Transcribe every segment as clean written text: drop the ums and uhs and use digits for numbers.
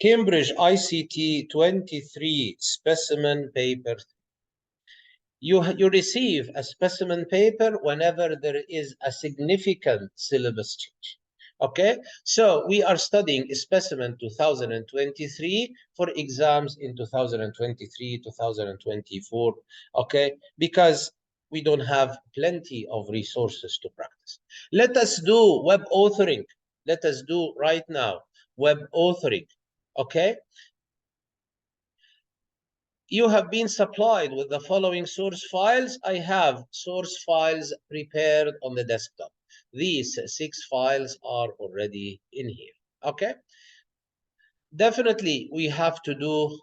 Cambridge ICT 23 specimen paper. You receive a specimen paper whenever there is a significant syllabus change. Okay, so we are studying specimen 2023 for exams in 2023, 2024. Okay, because we don't have plenty of resources to practice. Let us do web authoring. Let us do right now web authoring. Okay, you have been supplied with the following source files. I have source files prepared on the desktop. These 6 files are already in here. Okay, definitely we have to do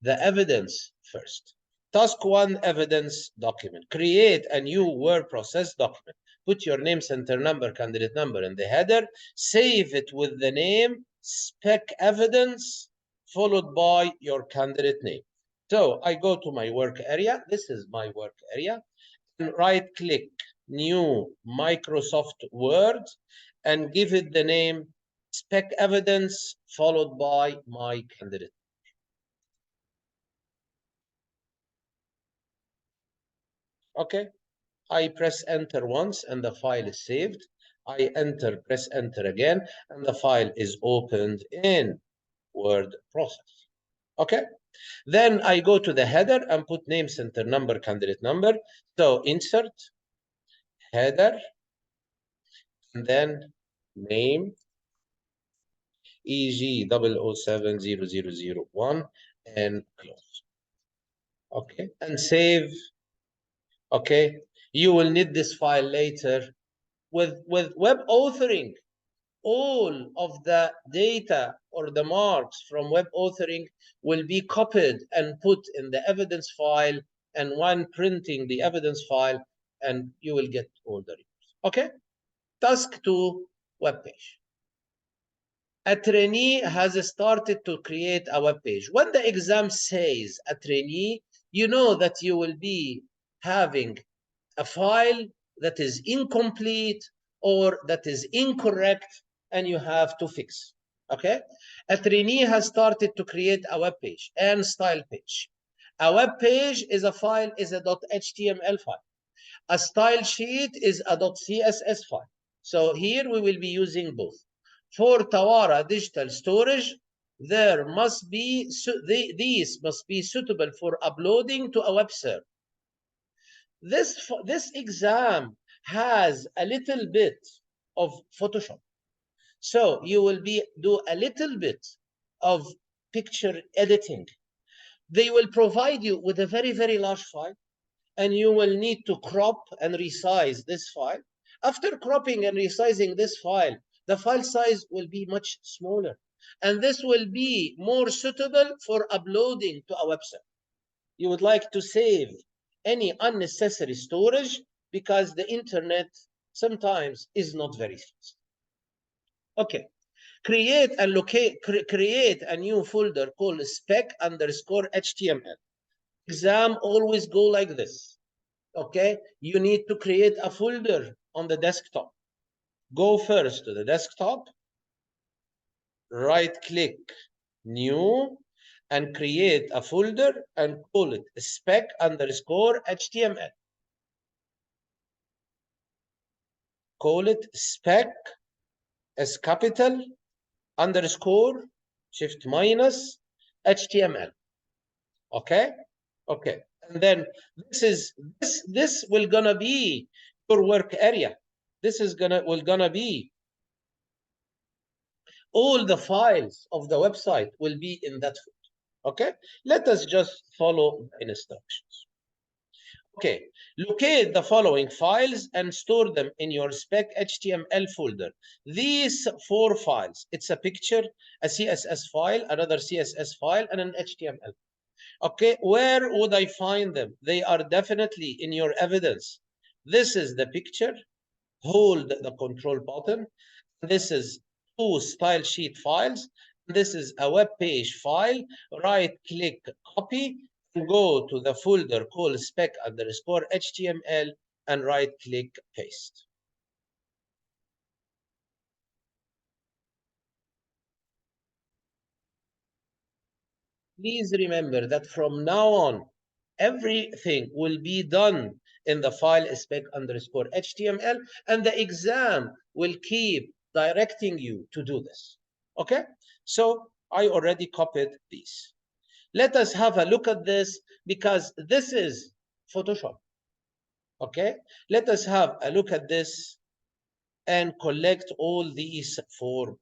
the evidence first. Task 1, evidence document. Create a new word process document. Put your name, center number, candidate number in the header. Save it with the name spec evidence followed by your candidate name. So I go to my work area. This is my work area. And right click new Microsoft Word and give it the name spec evidence followed by my candidate. Okay, I press enter once and the file is saved. I press enter again, and the file is opened in word process. Okay, then I go to the header and put name, center number, candidate number. So insert, header, and then name, EG 0070001, and close. Okay, and save. Okay, you will need this file later. With web authoring, all of the data or the marks from web authoring will be copied and put in the evidence file, and when printing the evidence file, and you will get all the reports. Okay, task 2, web page. A trainee has started to create a web page. When the exam says a trainee, you know that you will be having a file that is incomplete or that is incorrect, and you have to fix. Okay, a trainee has started to create a web page and style page. A web page is a file, is a .html file. A style sheet is a .css file. So here we will be using both. For Tawara digital storage, there must be these must be suitable for uploading to a web server. This exam has a little bit of Photoshop. So you will do a little bit of picture editing. They will provide you with a very, very large file, and you will need to crop and resize this file. After cropping and resizing this file, the file size will be much smaller. And this will be more suitable for uploading to a website. You would like to save any unnecessary storage because the internet sometimes is not very fast. Okay, create a new folder called spec_html. Exam always go like this. Okay, you need to create a folder on the desktop. Go first to the desktop, right click new, and create a folder and call it spec_html. Call it spec as capital underscore shift minus HTML. Okay, okay, and then this will gonna be your work area. This is gonna be all the files of the website will be in that folder. Okay, let us just follow the instructions. Okay, locate the following files and store them in your spec HTML folder. These 4 files, it's a picture, a CSS file, another CSS file, and an HTML. Okay, where would I find them? They are definitely in your evidence. This is the picture. Hold the control button. This is 2 style sheet files. This is a web page file. Right click copy and go to the folder called spec_html and right click paste. please remember that from now on, everything will be done in the file spec_HTML, and the exam will keep directing you to do this. Okay? So I already copied these. Let us have a look at this because this is Photoshop. Okay? Let us have a look at this and collect all these forms.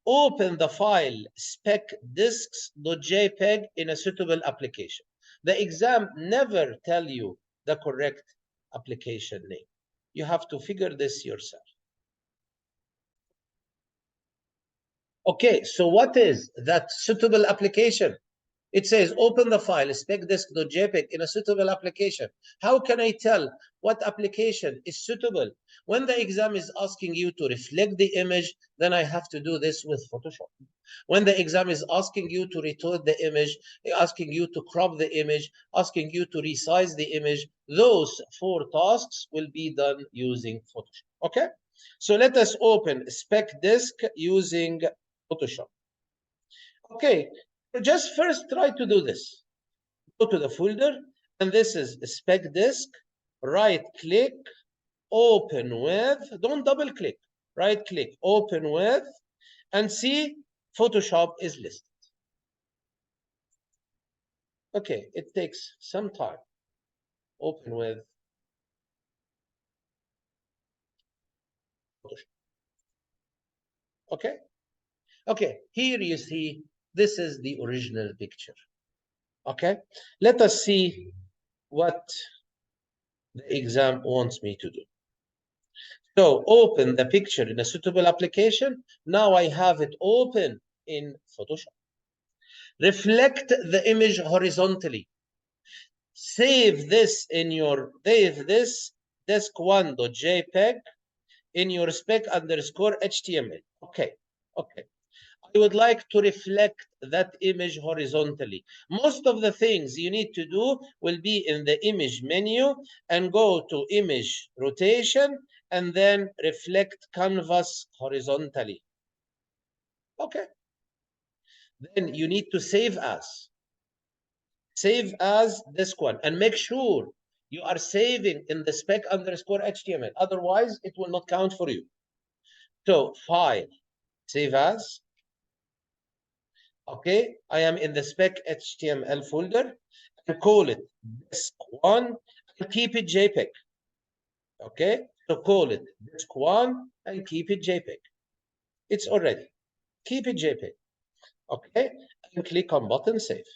Open the file spec_disks.jpg in a suitable application. The exam never tell you the correct application name. You have to figure this yourself. Okay, so what is that suitable application? It says open the file spec_disk.jpg in a suitable application. How can I tell what application is suitable? When the exam is asking you to reflect the image, then I have to do this with Photoshop. When the exam is asking you to retort the image, asking you to crop the image, asking you to resize the image, those 4 tasks will be done using Photoshop. Okay? So let us open spec_disk using Photoshop. Okay, just first try to do this. Go to the folder, and this is spec_disk. Right click, open with, don't double click, right click, open with, and see Photoshop is listed. Okay, it takes some time. Open with Photoshop. Okay, okay, here you see this is the original picture. Okay, let us see what the exam wants me to do. So open the picture in a suitable application. Now I have it open in Photoshop. Reflect the image horizontally. Save this disk1.jpg in your spec_HTML. Okay, okay. I would like to reflect that image horizontally. Most of the things you need to do will be in the image menu and go to image rotation and then reflect canvas horizontally. Okay. Then you need to save as. Save as this one and make sure you are saving in the spec_HTML. Otherwise, it will not count for you. So file, save as. Okay, I am in the spec.html folder and call it disk1 and keep it JPEG. Okay, so call it disk1 and keep it JPEG. It's already. Keep it JPEG. Okay, and click on button save.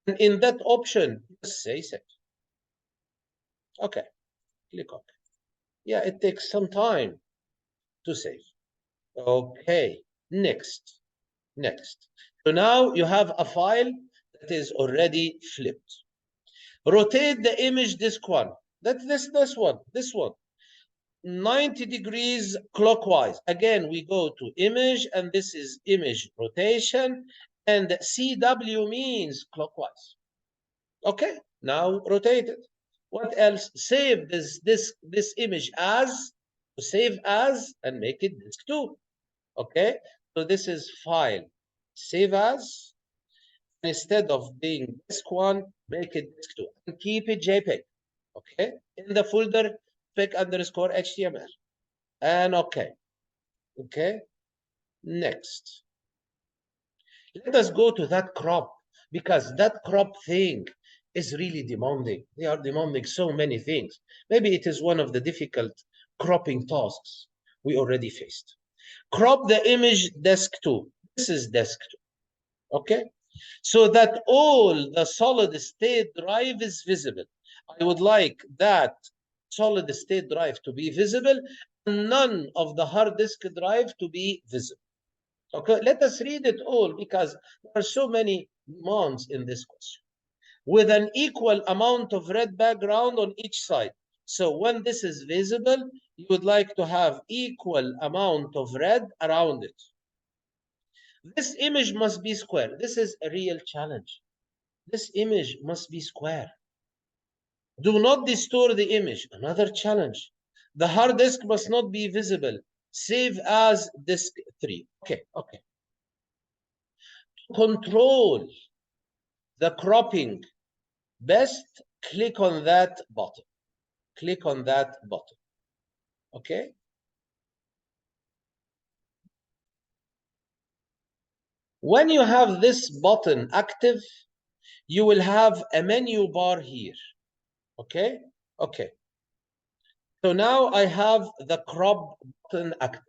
And in that option, just say save. Okay, click OK. Yeah, it takes some time to save. Okay, next. Next. So now you have a file that is already flipped. Rotate the image disk1. That's this one. 90 degrees clockwise. Again, we go to image, and this is image rotation, and CW means clockwise. Okay, now rotate it. What else? Save this image as, save as, and make it disk2. Okay, so this is file, save as, instead of being disk1, make it disk2, and keep it JPEG. Okay, in the folder spec_HTML, and okay. Okay, next. Let us go to that crop, because that crop thing is really demanding. They are demanding so many things. Maybe it is one of the difficult cropping tasks we already faced. Crop the image disk2. This is disk2. Okay, so that all the solid state drive is visible. I would like that solid state drive to be visible and none of the hard disk drive to be visible. Okay, let us read it all because there are so many demands in this question. With an equal amount of red background on each side. So when this is visible, you would like to have equal amount of red around it. This image must be square. This is a real challenge. This image must be square. Do not distort the image. Another challenge. The hard disk must not be visible. Save as disk 3. Okay, okay. Control the cropping best, click on that button. Click on that button. Okay? When you have this button active, you will have a menu bar here. Okay? Okay. So now I have the crop button active.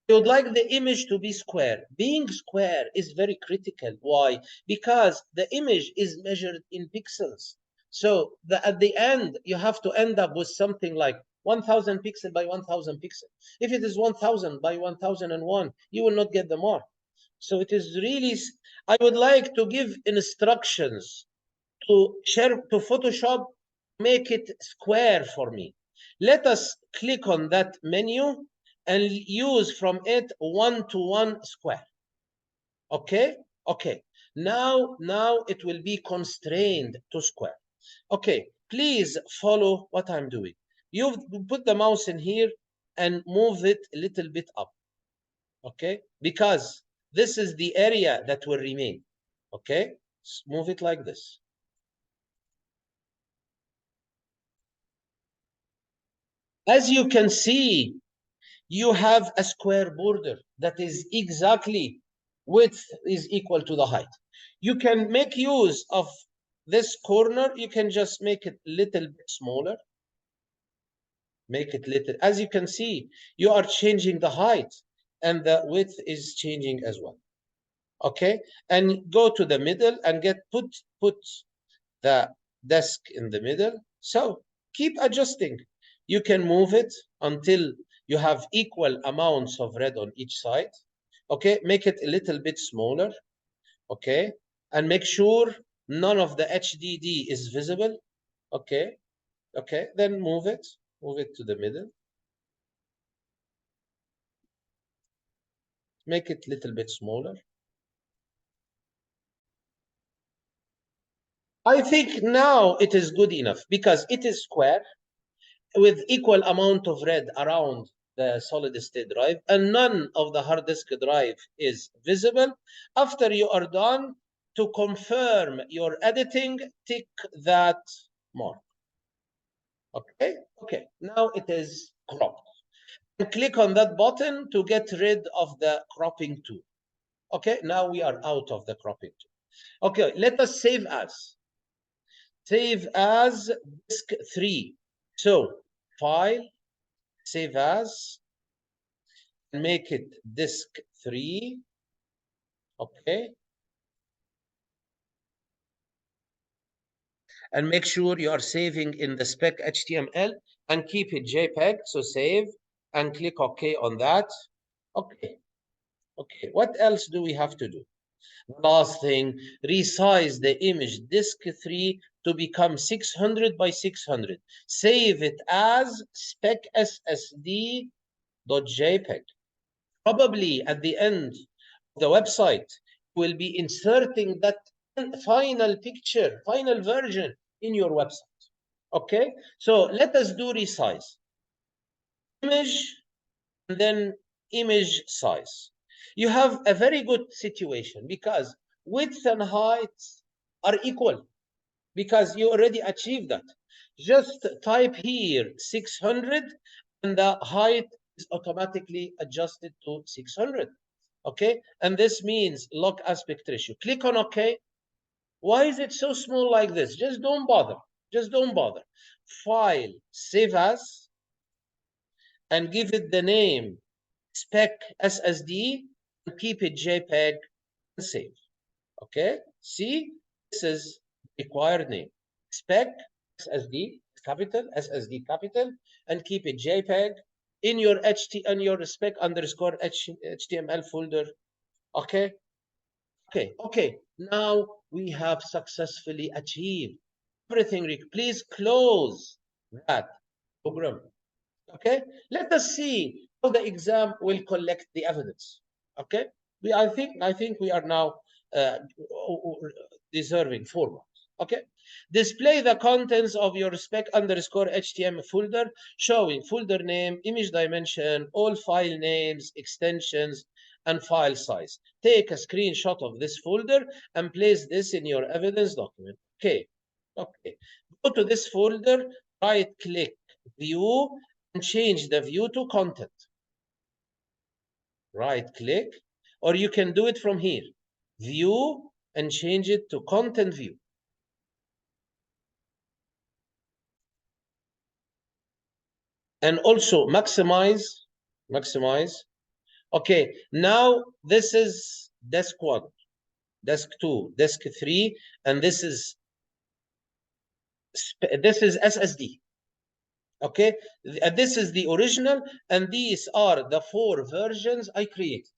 I would like the image to be square. Being square is very critical. Why? Because the image is measured in pixels. So at the end, you have to end up with something like 1000 pixel by 1000 pixel. If it is 1000 by 1001, you will not get the mark. So it is really, I would like to give instructions to Photoshop, make it square for me. Let us click on that menu and use from it 1-to-1 square. Okay? Okay. Now it will be constrained to square. Okay, please follow what I'm doing. You put the mouse in here and move it a little bit up. Okay? Because this is the area that will remain. Okay? Move it like this. As you can see, you have a square border that is exactly width is equal to the height. You can make use of this corner. You can just make it a little bit smaller. Make it little. As you can see, you are changing the height and the width is changing as well. Okay, and go to the middle and put the desk in the middle. So keep adjusting. You can move it until you have equal amounts of red on each side. Okay, make it a little bit smaller. Okay, and make sure none of the HDD is visible. Okay, okay, then move it to the middle. Make it a little bit smaller. I think now it is good enough because it is square with equal amount of red around the solid state drive and none of the hard disk drive is visible. After you are done, to confirm your editing, tick that mark. Okay, okay, now it is cropped. And click on that button to get rid of the cropping tool. Okay, now we are out of the cropping tool. Okay, let us save as. Save as disk 3. So file, save as, and make it disk 3. Okay. And make sure you are saving in the spec HTML and keep it JPEG. So save and click OK on that. Okay. Okay. What else do we have to do? Last thing, resize the image disk 3 to become 600 by 600. Save it as spec SSD.jpg. Probably at the end of the website, will be inserting that final picture, final version in your website. Okay, so let us do resize. Image, and then image size. You have a very good situation because width and height are equal because you already achieved that. Just type here 600 and the height is automatically adjusted to 600. Okay, and this means log aspect ratio. Click on OK. Why is it so small like this? Just don't bother. Just don't bother. File, save as, and give it the name spec SSD and keep it JPEG and save. Okay, see, this is required name spec SSD capital SSD capital and keep it JPEG in your spec underscore HTML folder. Okay, okay, okay. Now we have successfully achieved everything. Please close that program. Okay, let us see how the exam will collect the evidence. Okay, I think we are now deserving 4 marks. Okay, display the contents of your spec underscore HTML folder showing folder name, image dimension, all file names, extensions, and file size. Take a screenshot of this folder and place this in your evidence document. Okay. Go to this folder, right-click view, and change the view to content. Right-click, or you can do it from here. View and change it to content view. And also maximize. Okay, now this is desk 1, desk 2, desk 3, and this is SSD. Okay, this is the original, and these are the 4 versions I created.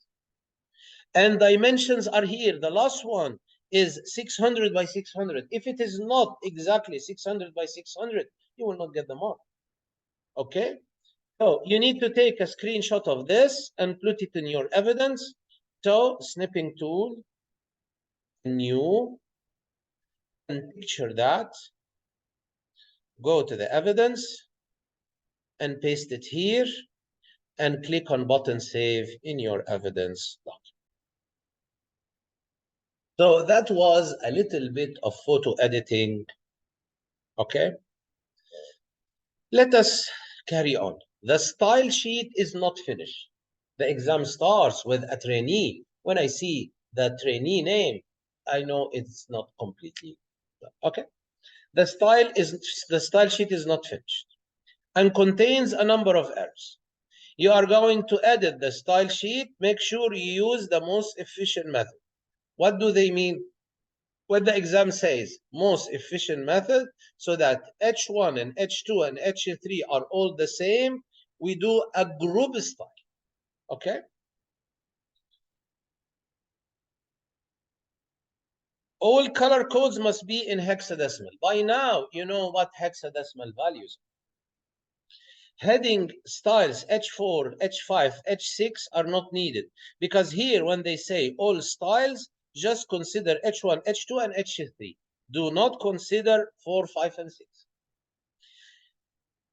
And dimensions are here. The last one is 600 by 600. If it is not exactly 600 by 600, you will not get the mark. Okay, so you need to take a screenshot of this and put it in your evidence. So snipping tool, new, and picture that. Go to the evidence and paste it here and click on button save in your evidence document. So that was a little bit of photo editing. Okay, let us carry on. The style sheet is not finished. The exam starts with a trainee. When I see the trainee name, I know it's not completely done. Okay, the style sheet is not finished and contains a number of errors. You are going to edit the style sheet. Make sure you use the most efficient method. What do they mean? What the exam says, most efficient method, so that H1 and H2 and H3 are all the same. We do a group style. Okay? All color codes must be in hexadecimal. By now, you know what hexadecimal values are. Heading styles H4, H5, H6 are not needed, because here when they say all styles, just consider H1, H2, and H3. Do not consider 4, 5, and 6.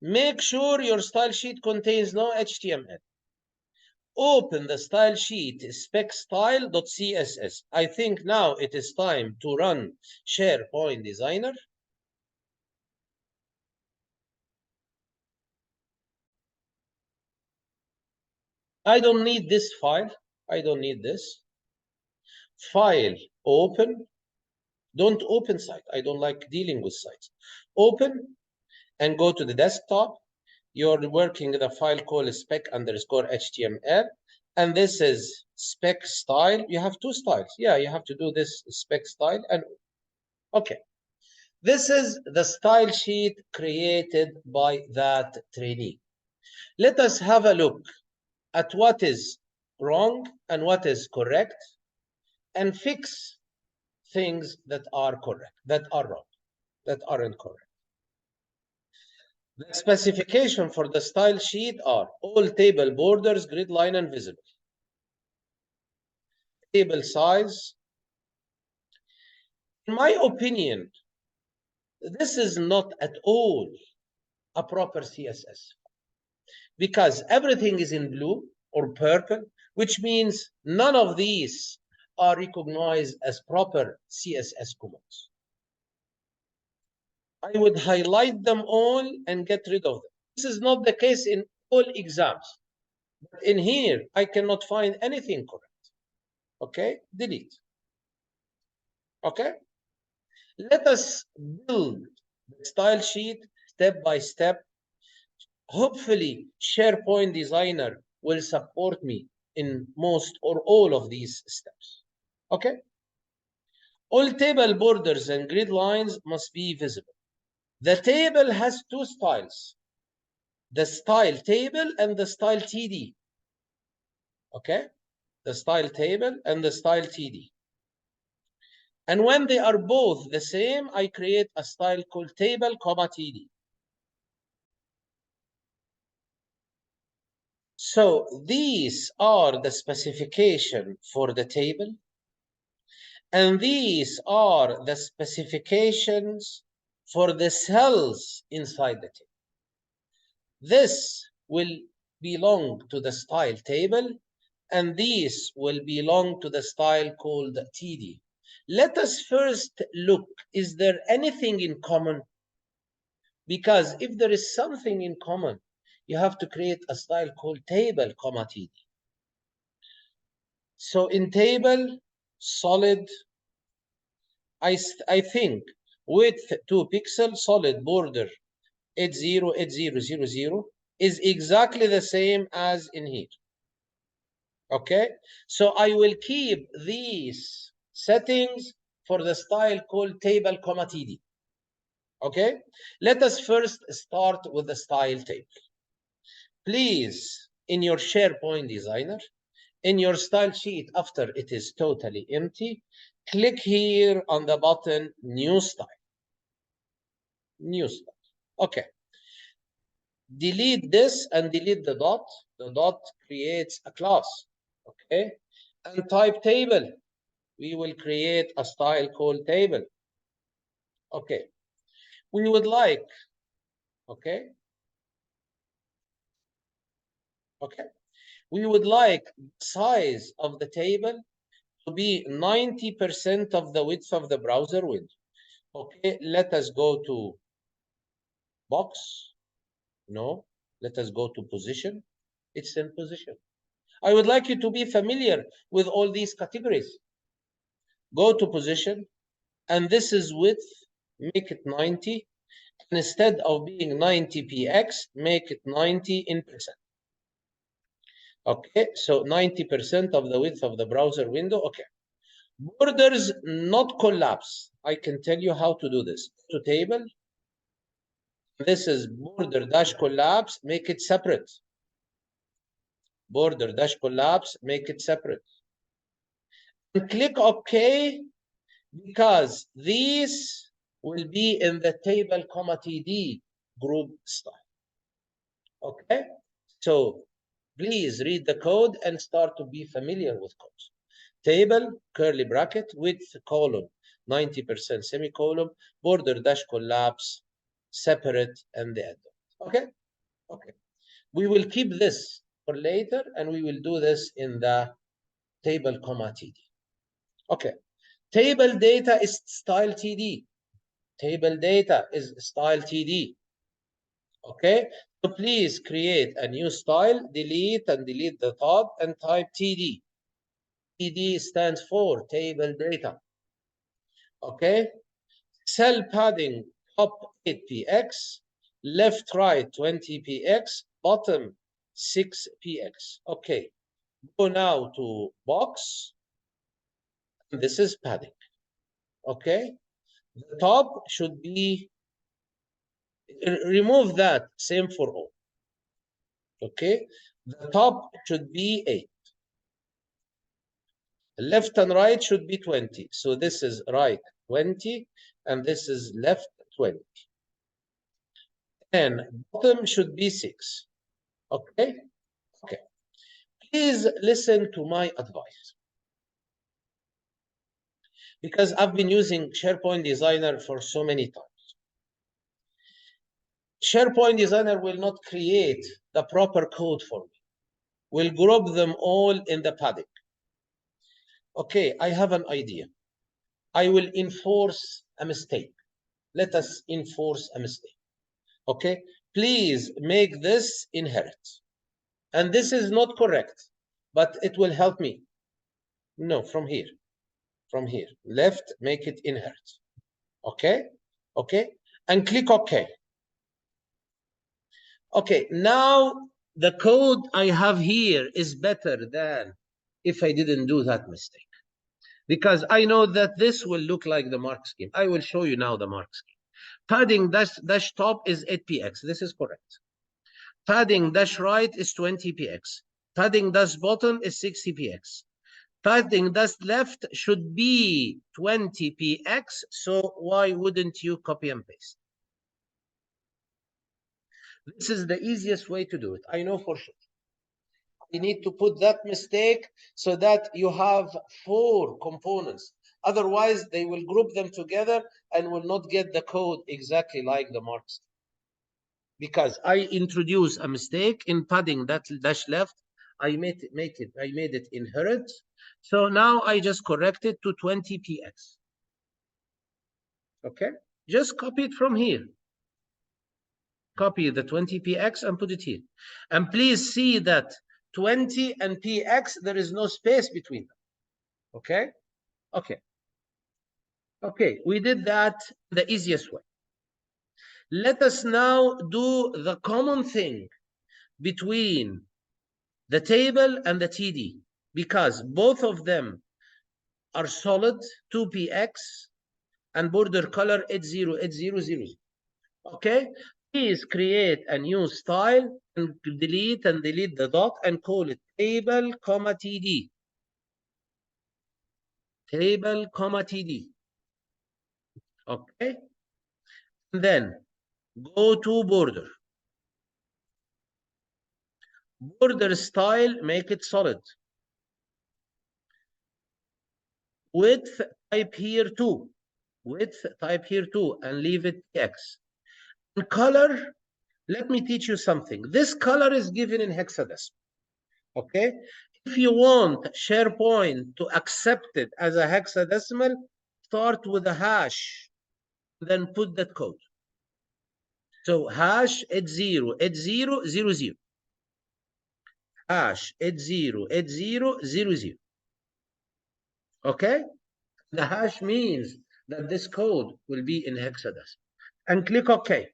Make sure your style sheet contains no HTML. Open the style sheet specstyle.css. I think now it is time to run SharePoint Designer. I don't need this file. I don't need this. File, open. Don't open site. I don't like dealing with sites. Open and go to the desktop. You're working with a file called spec_html. And this is spec style. You have 2 styles. Yeah, you have to do this spec style. And okay. This is the style sheet created by that trainee. Let us have a look at what is wrong and what is correct and fix things that are correct, that are wrong, that aren't correct. The specification for the style sheet are all table borders, grid line, and visible. Table size. In my opinion, this is not at all a proper CSS, because everything is in blue or purple, which means none of these are recognized as proper CSS commands. I would highlight them all and get rid of them. This is not the case in all exams. But in here, I cannot find anything correct. Okay, delete. Okay, let us build the style sheet step by step. Hopefully, SharePoint Designer will support me in most or all of these steps. Okay, all table borders and grid lines must be visible. The table has 2 styles, the style table and the style TD. Okay, the style table and the style TD. And when they are both the same, I create a style called table, TD. So these are the specification for the table, and these are the specifications for the cells inside the table. This will belong to the style table, and these will belong to the style called TD. Let us first look, is there anything in common? Because if there is something in common, you have to create a style called table, TD. So in table, solid, I think width 2 pixel, solid border 808000 is exactly the same as in here. Okay, so I will keep these settings for the style called table, TD. Okay, let us first start with the style table. Please, in your SharePoint designer, in your style sheet, after it is totally empty, click here on the button New Style. New Style. Okay. Delete this and delete the dot. The dot creates a class. Okay. And type table. We will create a style called table. Okay. We would like, okay. Okay. We would like the size of the table to be 90% of the width of the browser window. Okay, let us go to box. No, let us go to position. It's in position. I would like you to be familiar with all these categories. Go to position, and this is width, make it 90. And instead of being 90px, make it 90 in percent. Okay, so 90% of the width of the browser window. Okay. Borders not collapse. I can tell you how to do this. To table, this is border dash collapse, make it separate. Border dash collapse, make it separate. And click OK, because these will be in the table, TD group style. Okay, so please read the code and start to be familiar with codes. Table, curly bracket, width, column, 90% semicolon, border dash collapse, separate, and the end. Okay? Okay. We will keep this for later, and we will do this in the table, TD. Okay. Table data is style TD. Table data is style TD. Okay? So please create a new style, delete the top, and type TD. TD stands for table data. Okay? Cell padding, top 8px, left, right, 20px, bottom, 6px. Okay. Go now to box. This is padding. Okay? The top should be, remove that, same for all. Okay? The top should be 8. Left and right should be 20. So this is right 20, and this is left 20. And bottom should be 6. Okay? Okay. Please listen to my advice. Because I've been using SharePoint Designer for so many times. SharePoint Designer will not create the proper code for me. We'll group them all in the padding. Okay, I have an idea. I will enforce a mistake. Let us enforce a mistake. Okay, please make this inherit. And this is not correct, but it will help me. No, from here. From here. Left, make it inherit. Okay, okay, and click OK. Okay, now the code I have here is better than if I didn't do that mistake. Because I know that this will look like the mark scheme. I will show you now the mark scheme. Padding dash top is 8px. This is correct. Padding dash right is 20px. Padding dash bottom is 60px. Padding dash left should be 20px. So why wouldn't you copy and paste? This is the easiest way to do it. I know for sure. You need to put that mistake so that you have 4 components. Otherwise, they will group them together and will not get the code exactly like the marks. Because I introduce a mistake in padding that dash left. I made it inherit. So now I just correct it to 20px. Okay, just copy it from here. Copy the 20px and put it here. And please see that 20 and px, there is no space between them. Okay? Okay. Okay, we did that the easiest way. Let us now do the common thing between the table and the TD, because both of them are solid, 2px, and border color 808000. Okay? Please create a new style and delete the dot and call it table, TD. Table, TD. Okay? And then go to border. Border style, make it solid. Width, type here 2. Width, type here 2 and leave it x. And color, let me teach you something. This color is given in hexadecimal. Okay? If you want SharePoint to accept it as a hexadecimal, start with a hash, then put that code. So hash 808000. Hash 808000. Okay? The hash means that this code will be in hexadecimal. And click OK.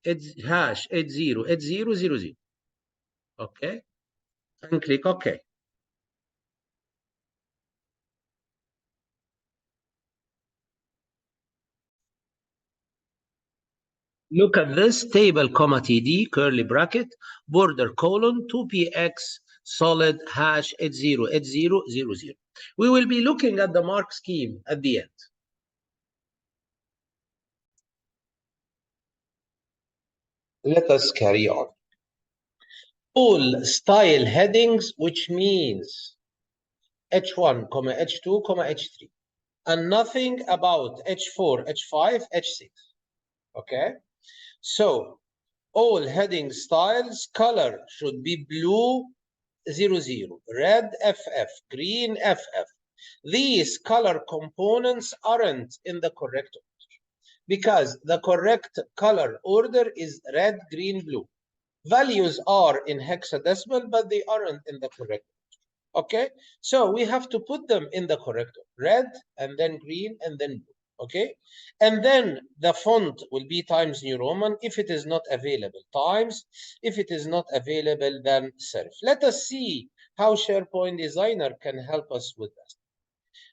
It's hash 808000. Okay? And click OK. Look at this table, TD, curly bracket, border colon, 2px, solid, hash 808000. We will be looking at the mark scheme at the end. Let us carry on. All style headings, which means H1, H2, H3, and nothing about H4, H5, H6. Okay? So all heading styles, color should be blue 00, red FF, green FF. These color components aren't in the correct order because the correct color order is red, green, blue. Values are in hexadecimal, but they aren't in the correct order. Okay, so we have to put them in the correct order. Red, and then green, and then blue. Okay, and then the font will be Times New Roman if it is not available, Times. If it is not available, then serif. Let us see how SharePoint Designer can help us with this.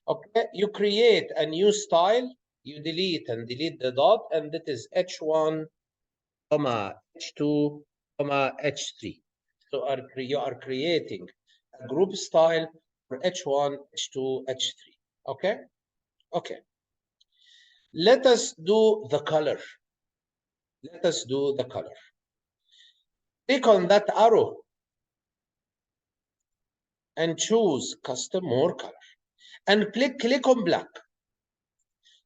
Okay, you create a new style, you delete the dot, and that is H1, H2, H3. So you are creating a group style for H1, H2, H3. Okay? Okay. Let us do the color. Let us do the color. Click on that arrow and choose custom more color. And click on black.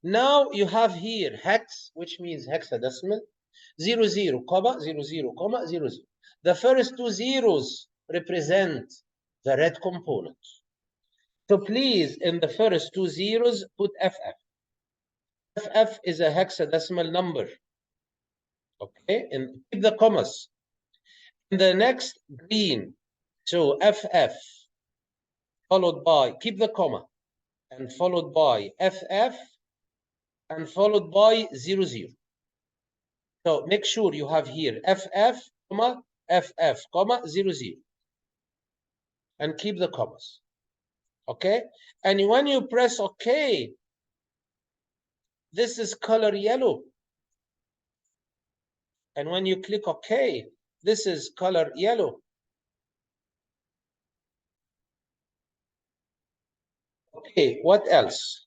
Now you have here hex, which means hexadecimal, 00, 00, 00. The first two zeros represent the red component. So please, in the first two zeros, put FF. FF is a hexadecimal number. Okay, and keep the commas. In the next green, so FF, followed by, keep the comma, and followed by FF, and followed by 00. So make sure you have here FF, comma, FF, comma, 00. And keep the commas. Okay? And when you press OK, this is color yellow. And when you click OK, this is color yellow. Okay, what else?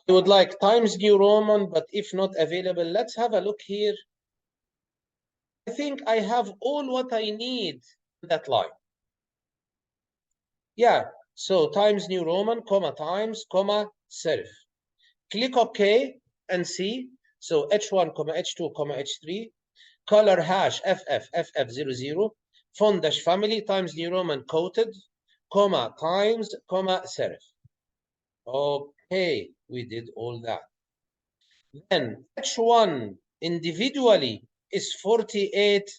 I would like Times New Roman, but if not available, let's have a look here. I think I have all what I need in that line. Yeah, so Times New Roman, comma, Times, comma, serif. Click OK and see. So H1, H2, H3. color hash FF00, font dash family times New Roman quoted, comma times, comma serif. Okay, we did all that. Then H1 individually is 48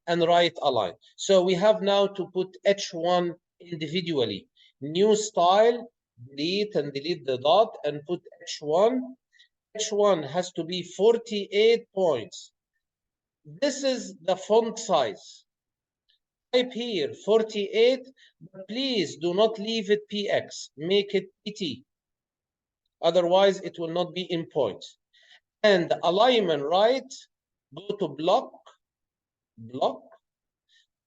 and right align. So we have now to put H1 individually. New style, delete and delete the dot and put H1. H1 has to be 48 points. This is the font size. Type here 48, but please do not leave it PX. Make it PT. Otherwise, it will not be in points. And alignment right, go to block,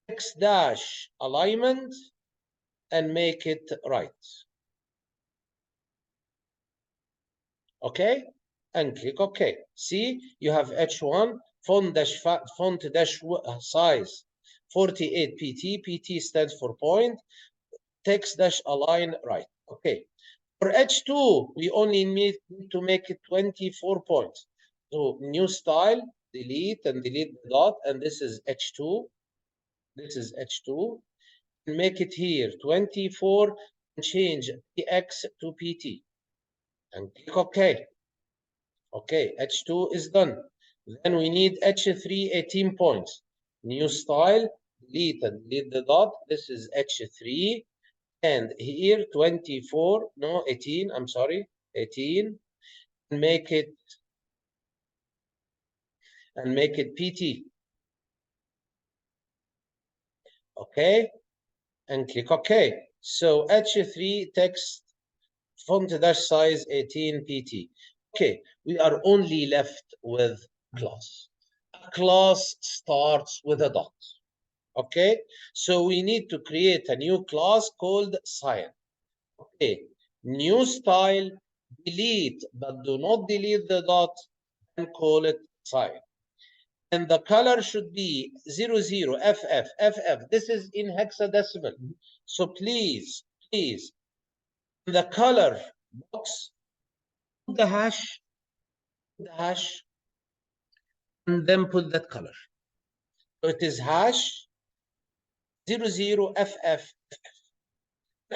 X dash alignment, and make it right. Okay, and click OK. See, you have H1 font dash size 48 PT. PT stands for point. Text dash align right. Okay. For H2, we only need to make it 24 points. So new style, delete and delete the dot, and this is H2. This is H2. Make it here 24 and change PX to PT. And click OK. Okay, H2 is done. Then we need H3, 18 points. New style, delete and delete the dot. This is H3. And here 24, no, 18, I'm sorry, 18. And make it PT. Okay, and click OK. So H3 text font dash size 18 PT. Okay, we are only left with class. A class starts with a dot. Okay, so we need to create a new class called cyan. Okay, new style, delete, but do not delete the dot, and call it cyan. And the color should be 00 FF. This is in hexadecimal. So please, in the color box, put the hash, and then put that color. So it is hash 00 FF.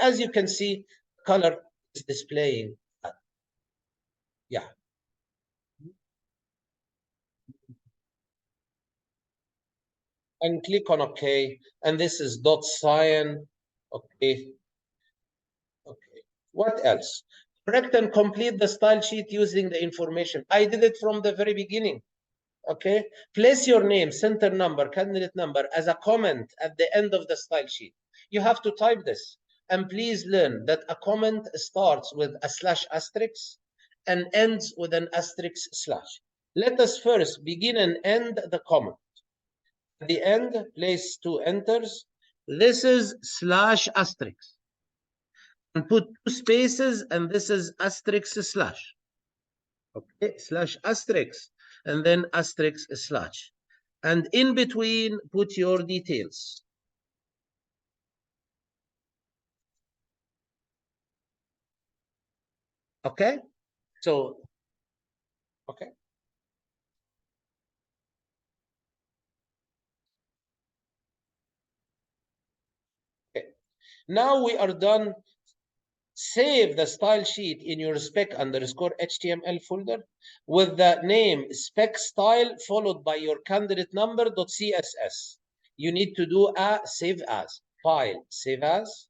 As you can see, color is displaying. Yeah. And click on OK. And this is dot cyan. Okay. Okay. What else? Correct and complete the style sheet using the information. I did it from the very beginning. Okay. Place your name, center number, candidate number as a comment at the end of the style sheet. You have to type this. And please learn that a comment starts with a slash asterisk and ends with an asterisk slash. Let us first begin and end the comment. At the end, place 2 enters. This is slash asterisk. And put 2 spaces, and this is asterisk slash. Okay, slash asterisk, and then asterisk slash. And in between, put your details. Okay, so, okay. Okay. Now we are done. Save the style sheet in your spec_HTML folder with the name spec style followed by your candidate number.css. You need to do a save as, file, save as,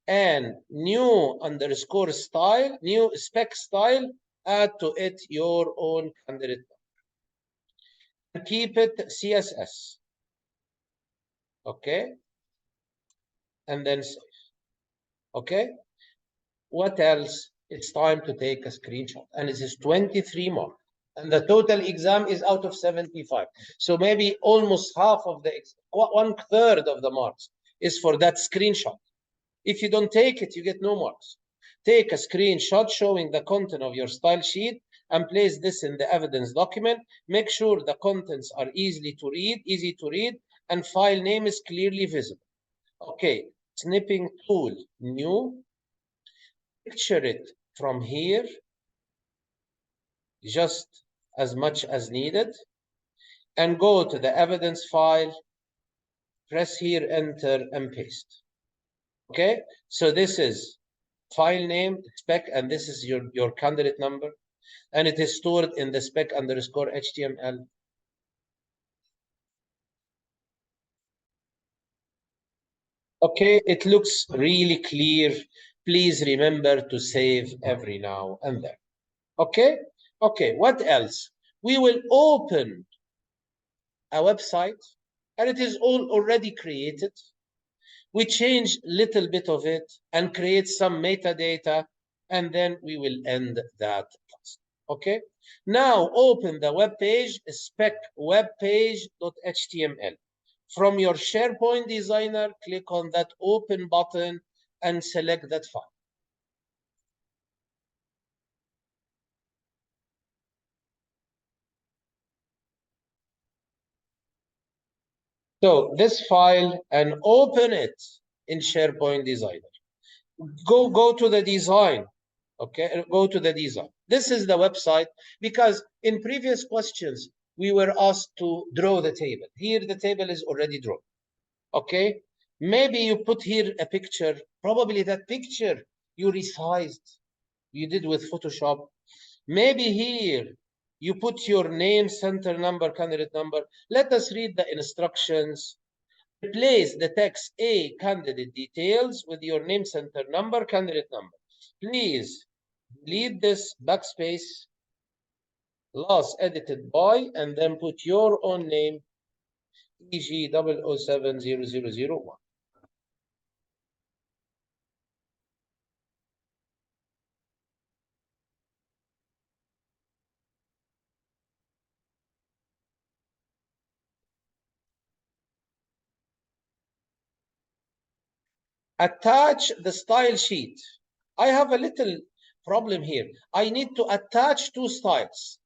and new underscore style, new spec style, add to it your own candidate number. And keep it CSS. Okay. And then save. Okay. What else? It's time to take a screenshot. And this is 23 marks. And the total exam is out of 75. So maybe almost half of the, 1/3 of the marks is for that screenshot. If you don't take it, you get no marks. Take a screenshot showing the content of your style sheet and place this in the evidence document. Make sure the contents are easy to read, and file name is clearly visible. Okay, snipping tool, new. Picture it from here. just as much as needed, and go to the evidence file, press here, enter, and paste. Okay, so this is file name, spec, and this is your candidate number, and it is stored in the spec_html. Okay, it looks really clear. Please remember to save every now and then. Okay, okay, what else? We will open a website, and it is all already created. We change a little bit of it and create some metadata, and then we will end that task. Okay, now open the web page, spec webpage.html. From your SharePoint designer, click on that open button and select that file. So this file, and open it in SharePoint designer. Go to the design. Okay, go to the design. This is the website, because in previous questions, we were asked to draw the table. Here, the table is already drawn. Okay, maybe you put here a picture. Probably that picture you resized, you did with Photoshop. Maybe here you put your name, center number, candidate number. Let us read the instructions. Replace the text A, candidate details, with your name, center number, candidate number. Please delete this backspace, last edited by, and then put your own name, e.g. 0070001. Attach the style sheet. I have a little problem here. I need to attach two styles.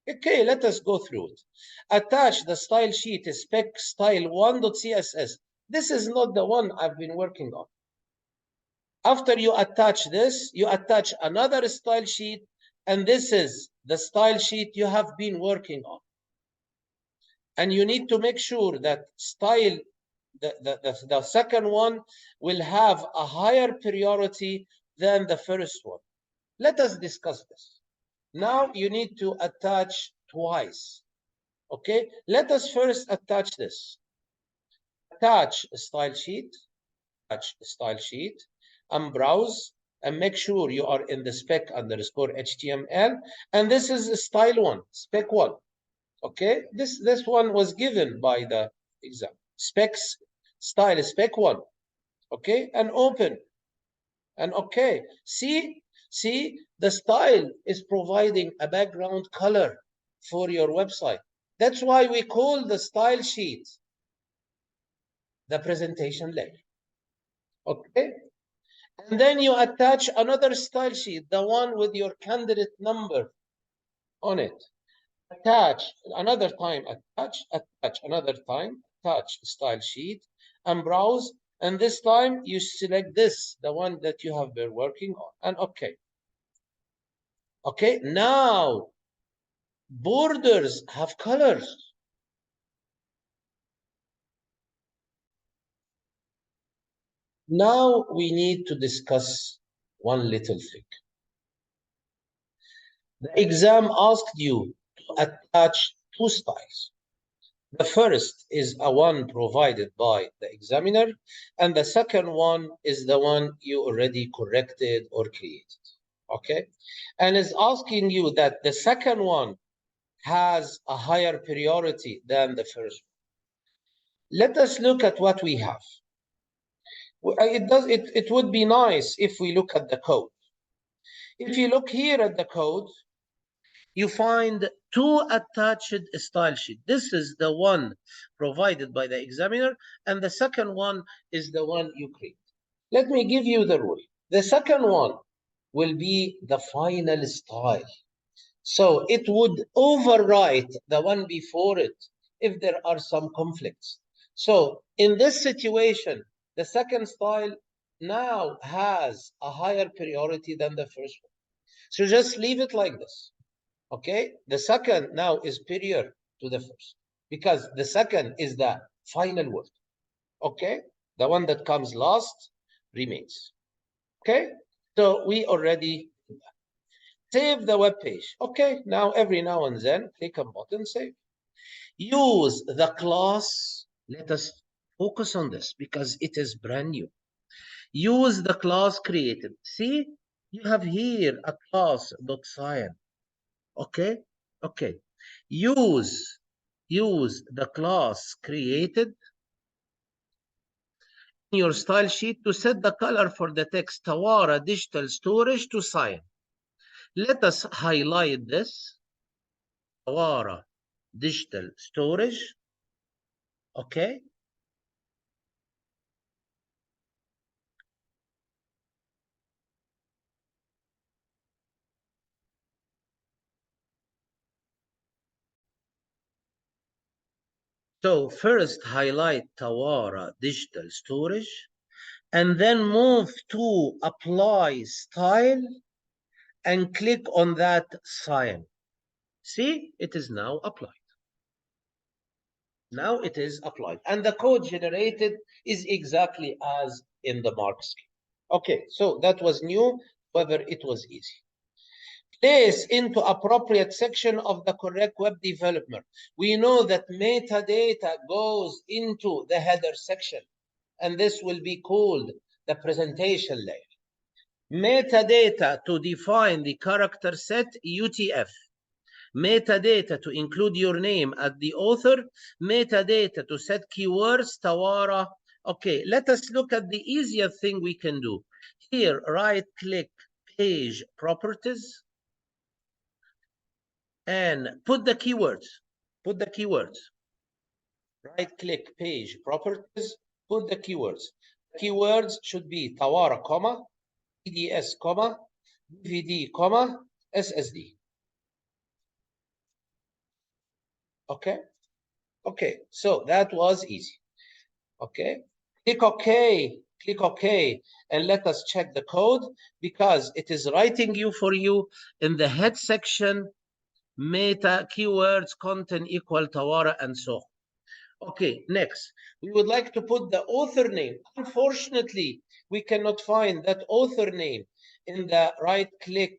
Okay, let us go through it. Attach the style sheet, spec style1.css. This is not the one I've been working on. After you attach this, you attach another style sheet, and this is the style sheet you have been working on. And you need to make sure that style, the second one, will have a higher priority than the first one. Let us discuss this. Now you need to attach twice. Okay, let us first attach this. Attach a style sheet, and browse, and make sure you are in the spec_html, and this is style one, spec one. Okay, this one was given by the exam. Specs style spec one. Okay, and open, and okay, see the style is providing a background color for your website. That's why we call the style sheet the presentation layer. Okay, and then you attach another style sheet, the one with your candidate number on it. Attach another time, attach another time, attach style sheet, and browse. And this time you select this, the one that you have been working on, and okay. Okay, now borders have colors. Now we need to discuss one little thing. The exam asked you to attach two styles. The first is a one provided by the examiner, and the second one is the one you already corrected or created. Okay, and is asking you that the second one has a higher priority than the first one. Let us look at what we have. It would be nice if we look at the code. If you look here at the code, you find two attached style sheet. This is the one provided by the examiner, and the second one is the one you create. Let me give you the rule. The second one will be the final style. So it would overwrite the one before it if there are some conflicts. So in this situation, the second style now has a higher priority than the first one. So just leave it like this. Okay, the second now is superior to the first because the second is the final word. Okay, the one that comes last remains. Okay, so we already save the web page. Okay, now every now and then click on button save. Use the class. Let us focus on this because it is brand new. Use the class created. See, you have here a class .cyan. Okay, okay. Use the class created in your style sheet to set the color for the text Tawara digital storage to cyan. Let us highlight this. Tawara digital storage. Okay. So first highlight Tawara digital storage and then move to apply style and click on that cyan. See, it is now applied. Now it is applied. And the code generated is exactly as in the mark scheme. Okay, so that was new, however, it was easy. Place into appropriate section of the correct web development. We know that metadata goes into the header section, and this will be called the presentation layer. Metadata to define the character set UTF. Metadata to include your name as the author. Metadata to set keywords, Tawara. Okay, let us look at the easiest thing we can do. Here, right-click page properties and put the keywords. Put the keywords. Right-click page properties, put the keywords. Keywords should be Tawara, comma, PDS, comma, DVD, comma, SSD. Okay? Okay, so that was easy. Okay, click OK, click OK, and let us check the code because it is writing for you in the head section, meta, keywords, content equal Tawara, and so on. Okay, next, we would like to put the author name. Unfortunately, we cannot find that author name in the right-click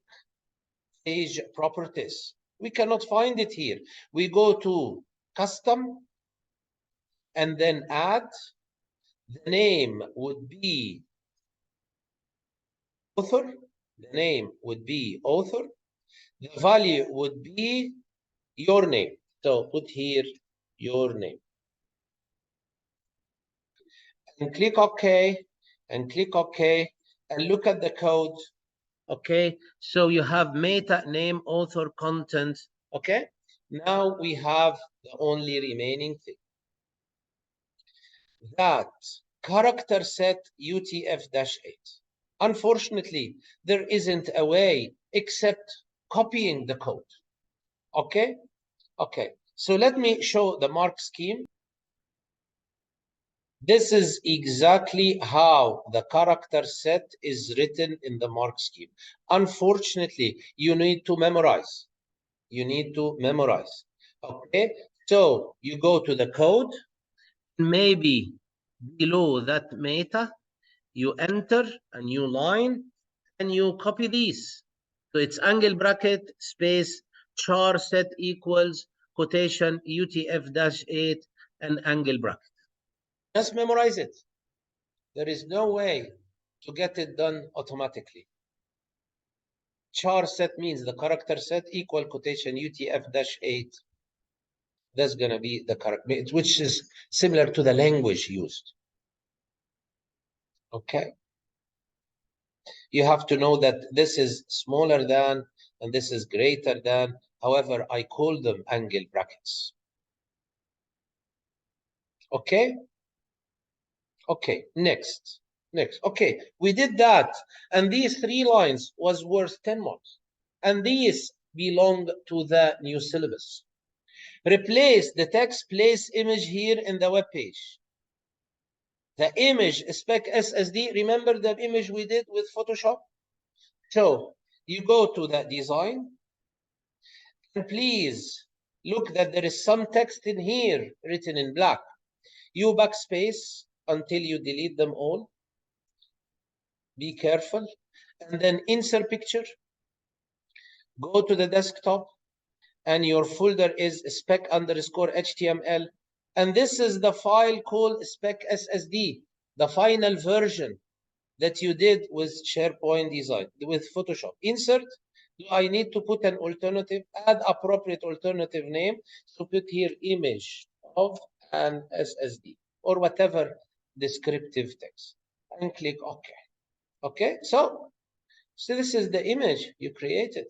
page properties. We cannot find it here. We go to custom and then add. The name would be author. The name would be author. The value would be your name. So put here your name. And click OK. And click OK. And look at the code. Okay. So you have meta, name, author, content. Okay. Now we have the only remaining thing. That character set UTF-8. Unfortunately, there isn't a way except copying the code. Okay? Okay. So let me show the mark scheme. This is exactly how the character set is written in the mark scheme. Unfortunately, you need to memorize. You need to memorize. Okay? So you go to the code, maybe below that meta, you enter a new line and you copy these. So it's angle bracket, space, char set equals, quotation, UTF-8, and angle bracket. Just memorize it. There is no way to get it done automatically. Char set means the character set equal quotation UTF-8. That's going to be the character, which is similar to the language used. Okay. You have to know that this is smaller than and this is greater than. However, I call them angle brackets. Okay? Okay, next. Okay, we did that. And these 3 lines was worth 10 marks. And these belong to the new syllabus. Replace the text, place image here in the web page. The image spec SSD, remember the image we did with Photoshop? So you go to the design, And please look that there is some text in here written in black. You backspace until you delete them all. Be careful. And then insert picture. Go to the desktop, and your folder is spec_html. And this is the file called spec_ssd, the final version that you did with SharePoint design, with Photoshop. Insert. Do I need to put an alternative? Add appropriate alternative name. So put here image of an SSD or whatever descriptive text. And click OK. Okay, so this is the image you created.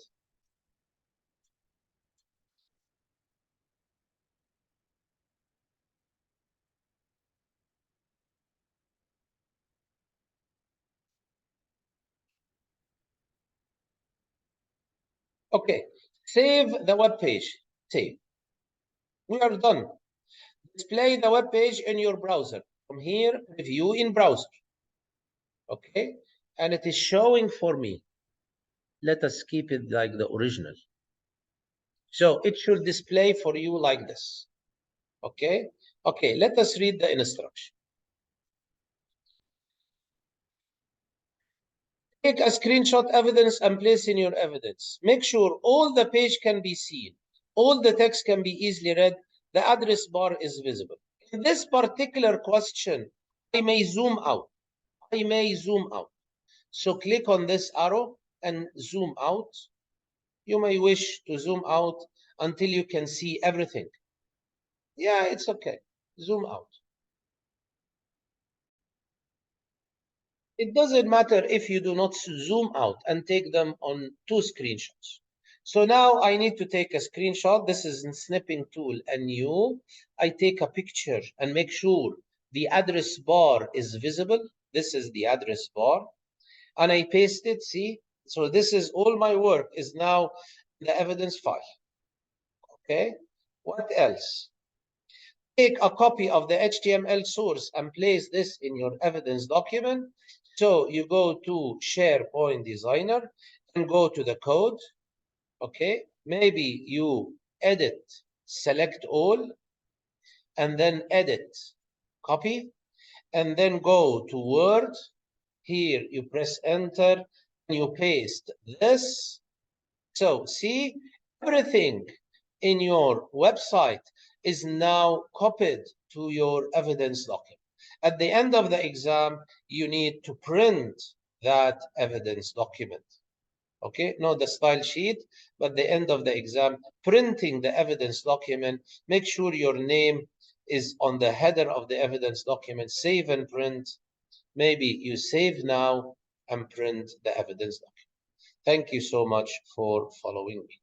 Okay, save the web page. Save. We are done. Display the web page in your browser. From here, review in browser. Okay, and it is showing for me. Let us keep it like the original. So it should display for you like this. Okay, okay, let us read the instruction. Take a screenshot evidence and place in your evidence. Make sure all the page can be seen. All the text can be easily read. The address bar is visible. In this particular question, I may zoom out. I may zoom out. So click on this arrow and zoom out. You may wish to zoom out until you can see everything. Yeah, it's okay. Zoom out. It doesn't matter if you do not zoom out and take them on 2 screenshots. So now I need to take a screenshot. This is in snipping tool and new. I take a picture and make sure the address bar is visible. This is the address bar. And I paste it, see? So this is all my work is now the evidence file. Okay, what else? Take a copy of the HTML source and place this in your evidence document. So you go to SharePoint Designer and go to the code. Okay, maybe you edit, select all, and then edit, copy, and then go to Word. Here you press enter and you paste this. So see, everything in your website is now copied to your evidence document. At the end of the exam, you need to print that evidence document. Okay, not the style sheet, but the end of the exam, printing the evidence document. Make sure your name is on the header of the evidence document. Save and print. Maybe you save now and print the evidence document. Thank you so much for following me.